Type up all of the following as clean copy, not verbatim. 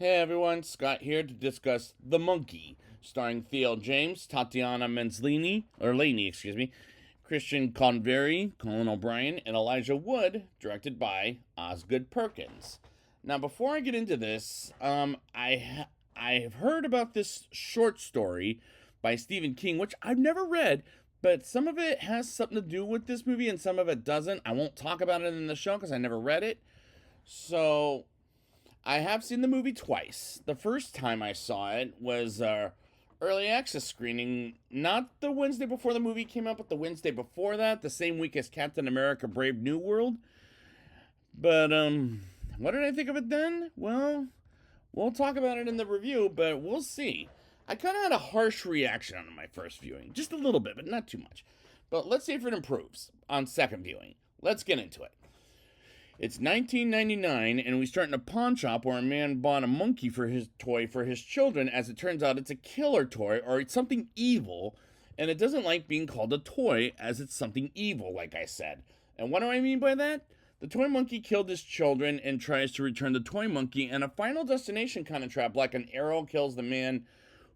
Hey everyone, Scott here to discuss The Monkey, starring Theo James, Tatiana Laney, Christian Convery, Colin O'Brien, and Elijah Wood, directed by Osgood Perkins. Now, before I get into this, I have heard about this short story by Stephen King, which I've never read, but some of it has something to do with this movie and some of it doesn't. I won't talk about it in the show because I never read it. So I have seen the movie twice. The first time I saw it was early access screening, not the Wednesday before the movie came out, but the Wednesday before that, the same week as Captain America Brave New World. But what did I think of it then? Well, we'll talk about it in the review, but we'll see. I kind of had a harsh reaction on my first viewing, just a little bit, but not too much. But let's see if it improves on second viewing. Let's get into it. It's 1999, and we start in a pawn shop where a man bought a monkey for his toy for his children. As it turns out, it's a killer toy, or it's something evil, and it doesn't like being called a toy, as it's something evil, like I said. And what do I mean by that? The toy monkey killed his children and tries to return the toy monkey, and a Final Destination kind of trap, like an arrow kills the man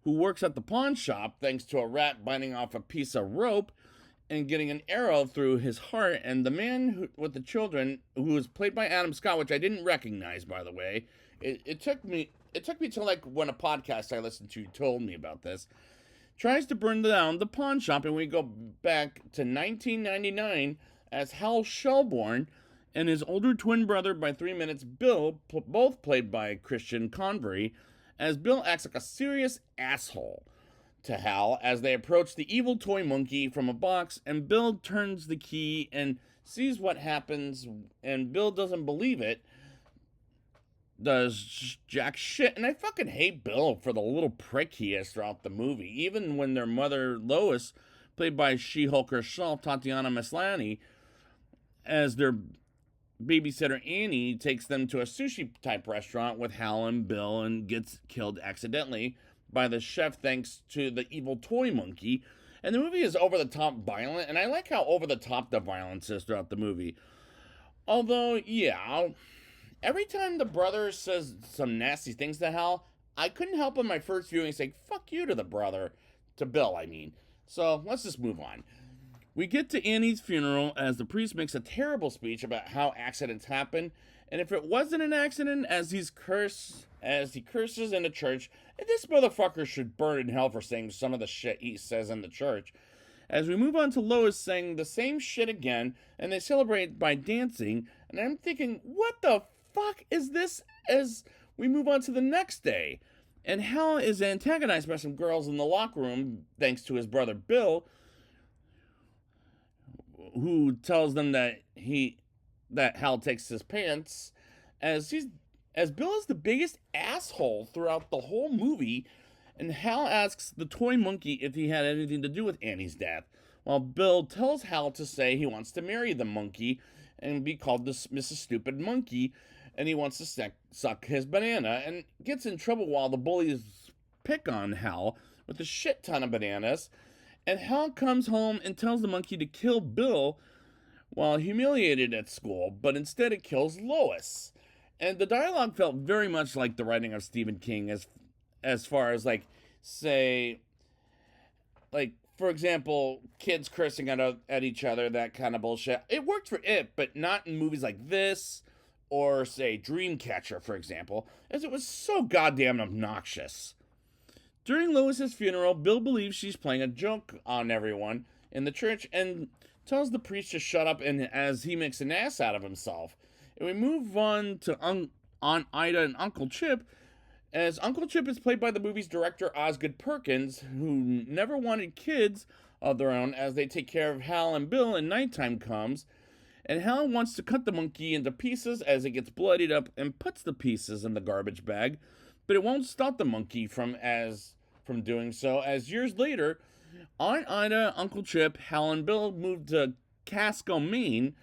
who works at the pawn shop thanks to a rat biting off a piece of rope and getting an arrow through his heart. And the man with the children, who was played by Adam Scott, which I didn't recognize, by the way, it took me to like when a podcast I listened to told me about this, tries to burn down the pawn shop. And we go back to 1999 as Hal Shelbourne and his older twin brother by 3 minutes, Bill, both played by Christian Convery, as Bill acts like a serious asshole to Hal as they approach the evil toy monkey from a box, and Bill turns the key and sees what happens, and Bill doesn't believe it, does jack shit. And I fucking hate Bill for the little prick he is throughout the movie, even when their mother Lois, played by She-Hulk herself, Tatiana Maslany, as their babysitter Annie takes them to a sushi type restaurant with Hal and Bill and gets killed accidentally by the chef thanks to the evil toy monkey. And the movie is over the top violent, and I like how over the top the violence is throughout the movie. Although, yeah, every time the brother says some nasty things to Hal, I couldn't help in my first viewing say, fuck you to the brother. To Bill, I mean. So, let's just move on. We get to Annie's funeral as the priest makes a terrible speech about how accidents happen, and if it wasn't an accident, as he curses in the church, this motherfucker should burn in hell for saying some of the shit he says in the church. As we move on to Lois saying the same shit again, and they celebrate by dancing, and I'm thinking, what the fuck is this? As we move on to the next day, and Hal is antagonized by some girls in the locker room thanks to his brother Bill, who tells them that Hal takes his pants, as Bill is the biggest asshole throughout the whole movie, and Hal asks the toy monkey if he had anything to do with Annie's death, while Bill tells Hal to say he wants to marry the monkey and be called Mrs. Stupid Monkey, and he wants to suck his banana, and gets in trouble while the bullies pick on Hal with a shit ton of bananas. And Hal comes home and tells the monkey to kill Bill while humiliated at school, but instead it kills Lois. And the dialogue felt very much like the writing of Stephen King, as far as, like, say, like, for example, kids cursing at each other, that kind of bullshit. It worked for it, but not in movies like this, or, say, Dreamcatcher, for example, as it was so goddamn obnoxious. During Lois's funeral, Bill believes she's playing a joke on everyone in the church and tells the priest to shut up, and as he makes an ass out of himself. And we move on to Aunt Ida and Uncle Chip, as Uncle Chip is played by the movie's director Osgood Perkins, who never wanted kids of their own as they take care of Hal and Bill and nighttime comes. And Hal wants to cut the monkey into pieces as it gets bloodied up and puts the pieces in the garbage bag, but it won't stop the monkey from doing so, as years later, Aunt Ida, Uncle Chip, Hal, and Bill moved to Casco, Maine,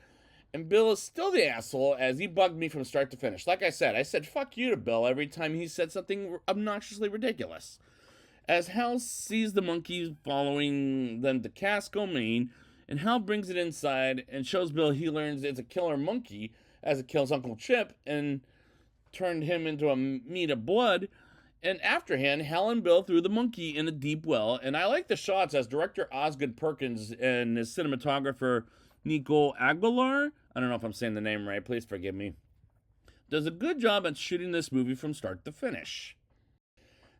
and Bill is still the asshole as he bugged me from start to finish. Like I said fuck you to Bill every time he said something obnoxiously ridiculous. As Hal sees the monkey following them to Casco, Maine, and Hal brings it inside and shows Bill he learns it's a killer monkey as it kills Uncle Chip, and turned him into a meat of blood. And afterhand, Hal and Bill threw the monkey in a deep well. And I like the shots as director Osgood Perkins and his cinematographer Nico Aguilar, I don't know if I'm saying the name right, please forgive me, does a good job at shooting this movie from start to finish.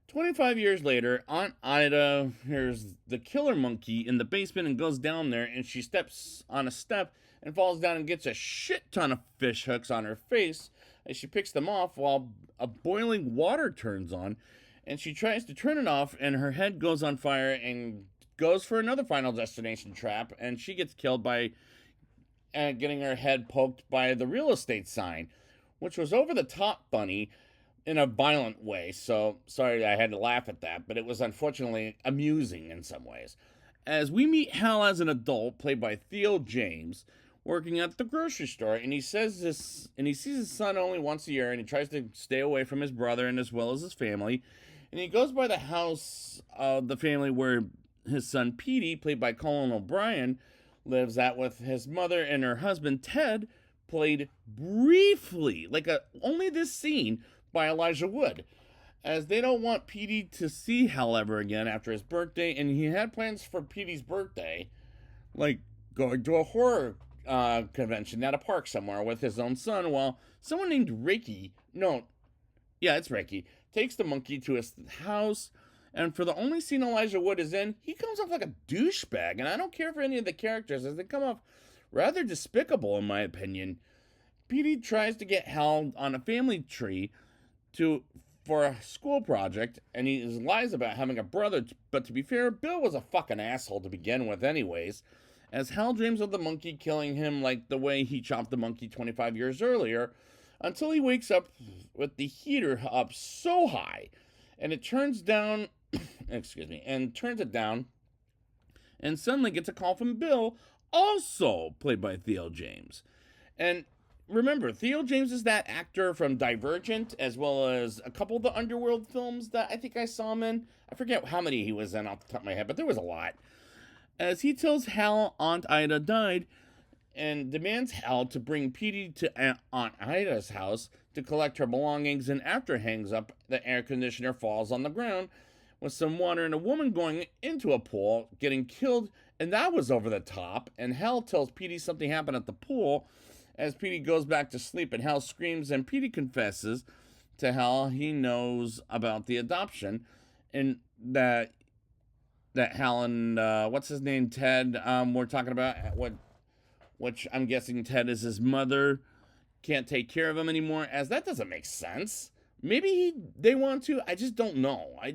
25 years later, Aunt Ida hears the killer monkey in the basement and goes down there, and she steps on a step and falls down and gets a shit ton of fish hooks on her face as she picks them off while a boiling water turns on, and she tries to turn it off, and her head goes on fire and goes for another Final Destination trap, and she gets killed by getting her head poked by the real estate sign, which was over the top funny in a violent way. So sorry I had to laugh at that, but it was unfortunately amusing in some ways. As we meet Hal as an adult, played by Theo James, working at the grocery store, and he sees his son only once a year, and he tries to stay away from his brother and as well as his family. And he goes by the house of the family where his son Petey, played by Colin O'Brien, lives at with his mother and her husband Ted, played briefly, only this scene, by Elijah Wood, as they don't want Petey to see Hal ever again after his birthday, and he had plans for Petey's birthday, like going to a horror convention at a park somewhere with his own son, while someone named Ricky, it's Ricky, takes the monkey to his house. And for the only scene Elijah Wood is in, he comes off like a douchebag, and I don't care for any of the characters, as they come off rather despicable in my opinion. Petey tries to get Hal on a family tree for a school project, and he lies about having a brother, but to be fair, Bill was a fucking asshole to begin with anyways, as Hal dreams of the monkey killing him like the way he chopped the monkey 25 years earlier, until he wakes up with the heater up so high, and it turns down, turns it down, and suddenly gets a call from Bill, also played by Theo James. And remember, Theo James is that actor from Divergent, as well as a couple of the Underworld films that I think I saw him in. I forget how many he was in off the top of my head, but there was a lot. As he tells Hal Aunt Ida died, and demands Hal to bring Petey to Aunt Ida's house to collect her belongings, and after hangs up, the air conditioner falls on the ground with some water and a woman going into a pool, getting killed, and that was over the top, and Hal tells Petey something happened at the pool, as Petey goes back to sleep, and Hal screams, and Petey confesses to Hal he knows about the adoption, and that Hal and what's his name, Ted, we're talking about, which I'm guessing Ted is his mother, can't take care of him anymore, as that doesn't make sense. Maybe they want to. I just don't know. I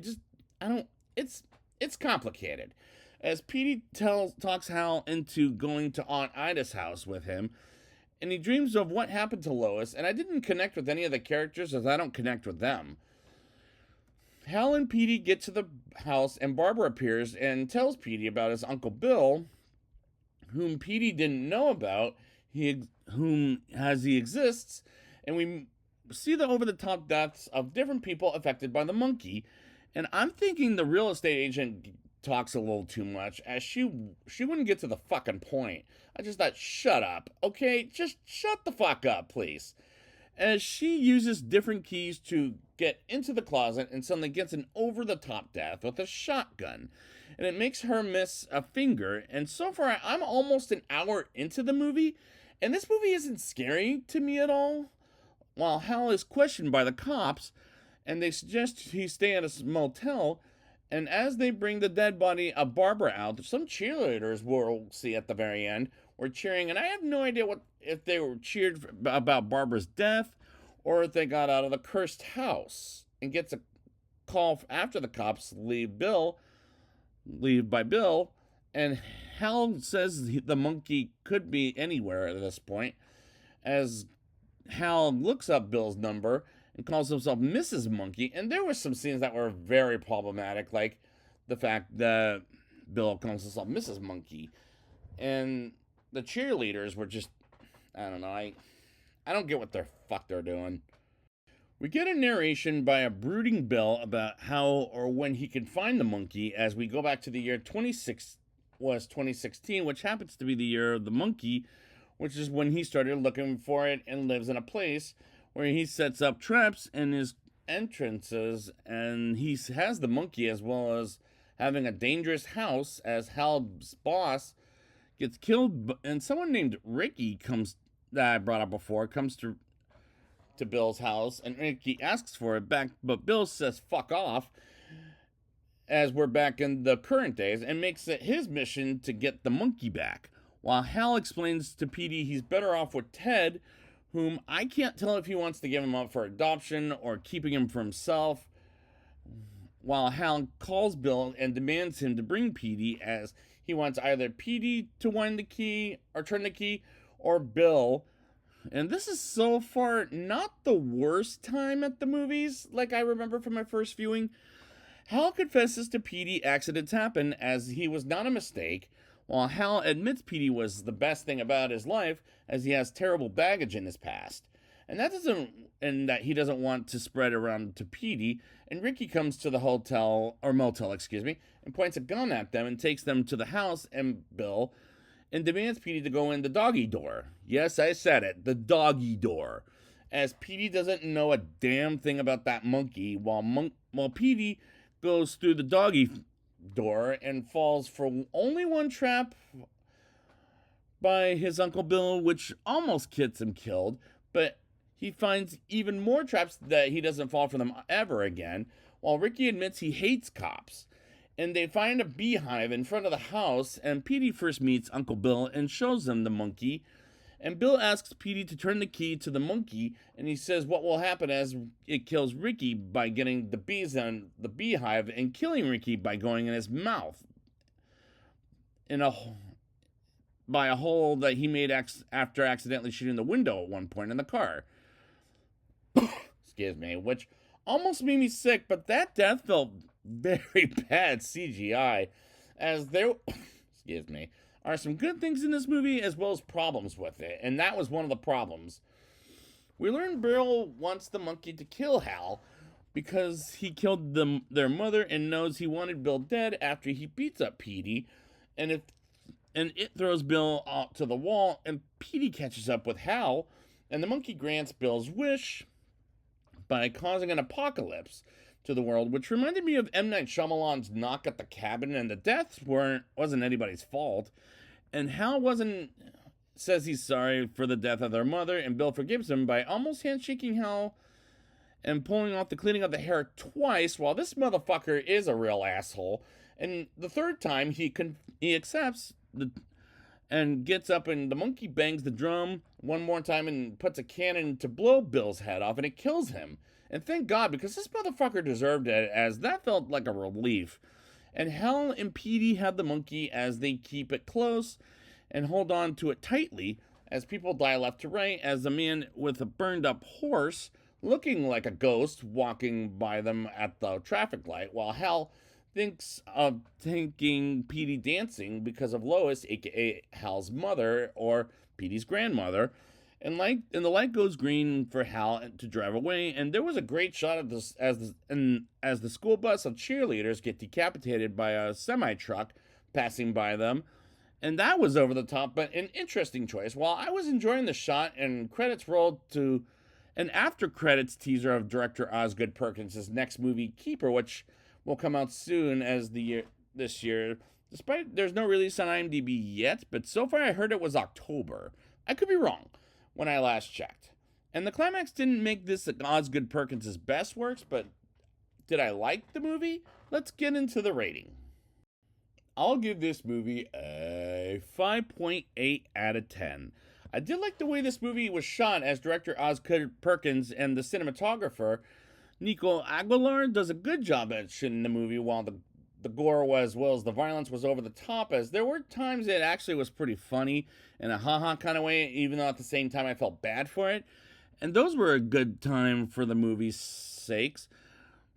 don't. It's complicated. As Petey talks Hal into going to Aunt Ida's house with him, and he dreams of what happened to Lois, and I didn't connect with any of the characters as I don't connect with them. Hal and Petey get to the house, and Barbara appears and tells Petey about his Uncle Bill, whom Petey didn't know about, whom he exists, and we see the over-the-top deaths of different people affected by the monkey, and I'm thinking the real estate agent talks a little too much, as she wouldn't get to the fucking point. I just thought, shut up, okay? Just shut the fuck up, please. As she uses different keys to get into the closet and suddenly gets an over-the-top death with a shotgun, and it makes her miss a finger, and so far I'm almost an hour into the movie, and this movie isn't scary to me at all. While Hal is questioned by the cops, and they suggest he stay at a motel, and as they bring the dead body of Barbara out, some cheerleaders we'll see at the very end were cheering, and I have no idea if they were cheered about Barbara's death, or if they got out of the cursed house, and gets a call after the cops leave by Bill, and Hal says the monkey could be anywhere at this point, as Hal looks up Bill's number and calls himself Mrs. Monkey, and there were some scenes that were very problematic, like the fact that Bill calls himself Mrs. Monkey, and the cheerleaders were just, I don't know, I don't get what the fuck they're doing. We get a narration by a brooding Bill about how or when he can find the monkey, as we go back to the year 2016, which happens to be the year of the monkey, which is when he started looking for it and lives in a place where he sets up traps in his entrances, and he has the monkey as well as having a dangerous house as Hal's boss gets killed, and someone named Ricky comes that I brought up before comes to Bill's house, and Ricky asks for it back, but Bill says fuck off, as we're back in the current days, and makes it his mission to get the monkey back. While Hal explains to Petey he's better off with Ted, whom I can't tell if he wants to give him up for adoption or keeping him for himself. While Hal calls Bill and demands him to bring Petey, as he wants either Petey to wind the key or turn the key, or Bill. And this is so far not the worst time at the movies, like I remember from my first viewing. Hal confesses to Petey accidents happen, as he was not a mistake, while Hal admits Petey was the best thing about his life, as he has terrible baggage in his past. And that he doesn't want to spread around to Petey, and Ricky comes to the motel, and points a gun at them and takes them to the house and Bill, and demands Petey to go in the doggy door. Yes, I said it, the doggy door. As Petey doesn't know a damn thing about that monkey, while Petey goes through the doggy door and falls for only one trap by his Uncle Bill, which almost gets him killed, but he finds even more traps that he doesn't fall for them ever again, while Ricky admits he hates cops. And they find a beehive in front of the house, and Petey first meets Uncle Bill and shows them the monkey. And Bill asks Petey to turn the key to the monkey, and he says what will happen as it kills Ricky by getting the bees on the beehive and killing Ricky by going in his mouth by a hole that he made after accidentally shooting the window at one point in the car. Excuse me, which almost made me sick, but that death felt very bad CGI, as there excuse me, are some good things in this movie as well as problems with it, and that was one of the problems. We learned Bill wants the monkey to kill Hal because he killed their mother and knows he wanted Bill dead after he beats up Petey, and it throws Bill out to the wall, and Petey catches up with Hal, and the monkey grants Bill's wish by causing an apocalypse to the world, which reminded me of M. Night Shyamalan's Knock at the Cabin, and the deaths wasn't anybody's fault. And Hal says he's sorry for the death of their mother, and Bill forgives him by almost handshaking Hal and pulling off the cleaning of the hair twice, while this motherfucker is a real asshole. And the third time, he accepts and gets up, and the monkey bangs the drum one more time and puts a cannon to blow Bill's head off, and it kills him. And thank God, because this motherfucker deserved it, as that felt like a relief. And Hal and Petey have the monkey as they keep it close and hold on to it tightly as people die left to right, as a man with a burned up horse looking like a ghost walking by them at the traffic light, while Hal thinks of taking Petey dancing because of Lois, aka Hal's mother, or Petey's grandmother. And the light goes green for Hal to drive away, and there was a great shot of this as the school bus of cheerleaders get decapitated by a semi-truck passing by them, and that was over the top, but an interesting choice. While I was enjoying the shot, and credits rolled to an after credits teaser of director Osgood Perkins' next movie, Keeper, which will come out soon this year. Despite there's no release on IMDb yet, but so far I heard it was October. I could be wrong when I last checked. And the climax didn't make this Osgood Perkins' best works, but did I like the movie? Let's get into the rating. I'll give this movie a 5.8 out of 10. I did like the way this movie was shot, as director Osgood Perkins and the cinematographer Nico Aguilar does a good job at shooting the movie, while the gore as well as the violence was over the top, as there were times it actually was pretty funny in a ha-ha kind of way, even though at the same time I felt bad for it. And those were a good time for the movie's sakes.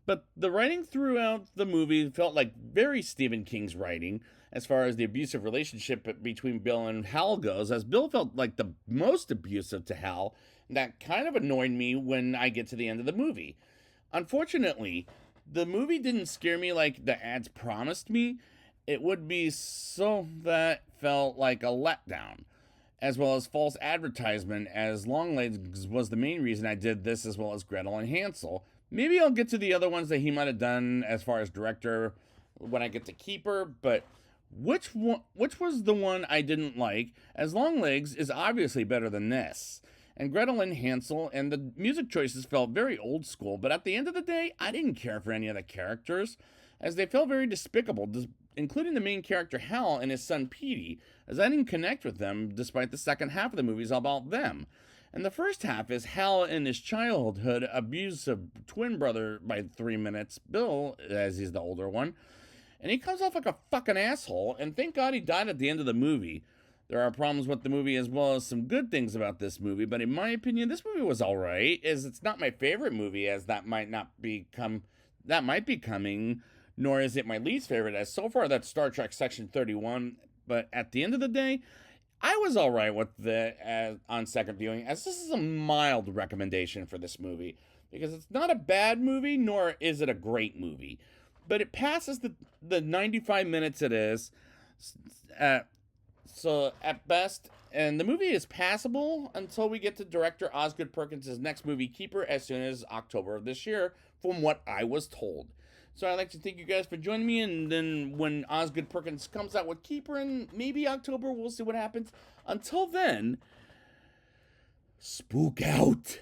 But the writing throughout the movie felt like very Stephen King's writing, as far as the abusive relationship between Bill and Hal goes, as Bill felt like the most abusive to Hal. That kind of annoyed me when I get to the end of the movie. Unfortunately, the movie didn't scare me like the ads promised me it would be, so that felt like a letdown. as well as false advertisement, as Longlegs was the main reason I did this, as well as Gretel and Hansel. Maybe I'll get to the other ones that he might have done as far as director when I get to Keeper, but which was the one I didn't like, as Longlegs is obviously better than this. And Gretel and Hansel, and the music choices felt very old school, but at the end of the day, I didn't care for any of the characters, as they felt very despicable, including the main character Hal and his son Petey, as I didn't connect with them despite the second half of the movie is all about them. And the first half is Hal in his childhood abusive twin brother by 3 minutes, Bill, as he's the older one, and he comes off like a fucking asshole, and thank God he died at the end of the movie. There are problems with the movie as well as some good things about this movie, but in my opinion, this movie was alright, as it's not my favorite movie, as that might be coming, nor is it my least favorite, as so far that's Star Trek Section 31, but at the end of the day, I was alright with on second viewing, as this is a mild recommendation for this movie, because it's not a bad movie, nor is it a great movie, but it passes the 95 minutes it is, so at best, and the movie is passable until we get to director Osgood Perkins' next movie, Keeper, as soon as October of this year, from what I was told. So I'd like to thank you guys for joining me, and then when Osgood Perkins comes out with Keeper in maybe October, we'll see what happens. Until then, spook out.